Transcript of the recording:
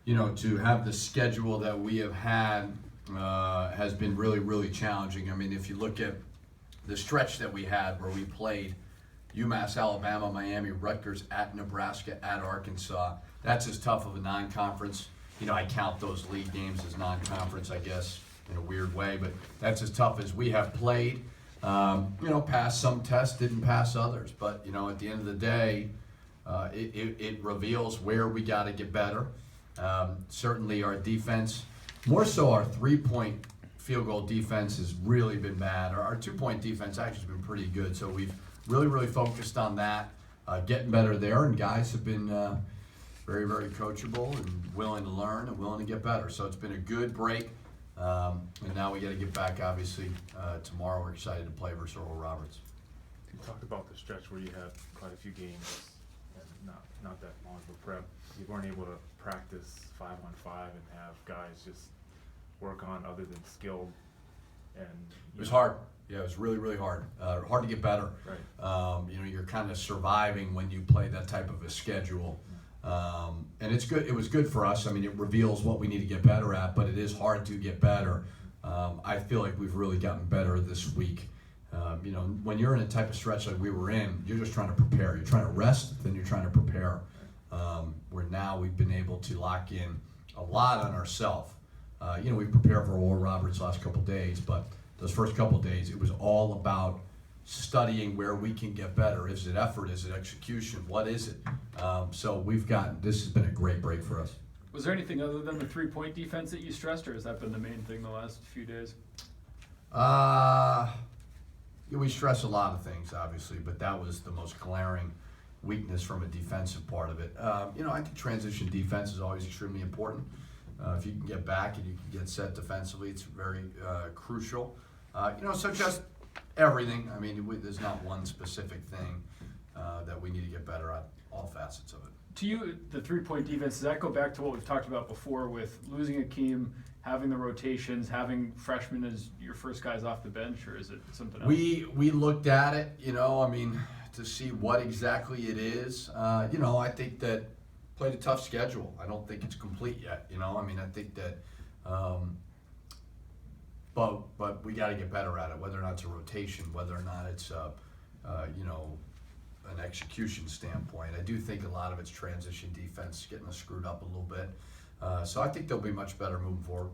to have the schedule that we have had has been really, really challenging. I mean, if you look at the stretch that we had where we played UMass, Alabama, Miami, Rutgers, at Nebraska, at Arkansas, that's as tough of a non-conference. I count those league games as non-conference, I guess, in a weird way, but that's as tough as we have played. Passed some tests, didn't pass others, but at the end of the day, it reveals where we got to get better. Certainly our defense, more so our three-point field goal defense has really been bad. Our two-point defense actually has been pretty good, so we've really, really focused on that, getting better there, and guys have been very, very coachable and willing to learn and willing to get better. So it's been a good break, and now we got to get back, obviously, tomorrow. We're excited to play versus Oral Roberts. You talked about the stretch where you had quite a few games and not that long of a prep. You weren't able to practice 5-on-5 and have guys just work on other than skilled. And it was hard. Yeah, it was really, really hard. Hard to get better. Right. You're kind of surviving when you play that type of a schedule. And it's good. It was good for us. I mean, it reveals what we need to get better at, but it is hard to get better. I feel like we've really gotten better this week. When you're in a type of stretch like we were in, you're just trying to prepare. You're trying to rest, then you're trying to prepare. Where now we've been able to lock in a lot on ourselves. We prepared for Oral Roberts the last couple of days, but those first couple of days, it was all about studying where we can get better. Is it effort? Is it execution? What is it? So this has been a great break for us. Was there anything other than the three-point defense that you stressed, or has that been the main thing the last few days? We stress a lot of things, obviously, but that was the most glaring weakness from a defensive part of it. I think transition defense is always extremely important. If you can get back and you can get set defensively, it's very crucial. So just everything. I mean, there's not one specific thing that we need to get better at, all facets of it. To you, the three-point defense, does that go back to what we've talked about before with losing Akeem, having the rotations, having freshmen as your first guys off the bench, or is it something else? We looked at it, to see what exactly it is. I think that played a tough schedule. I don't think it's complete yet. I think that, but we got to get better at it. Whether or not it's a rotation, whether or not it's an execution standpoint. I do think a lot of it's transition defense getting us screwed up a little bit. So I think they'll be much better moving forward.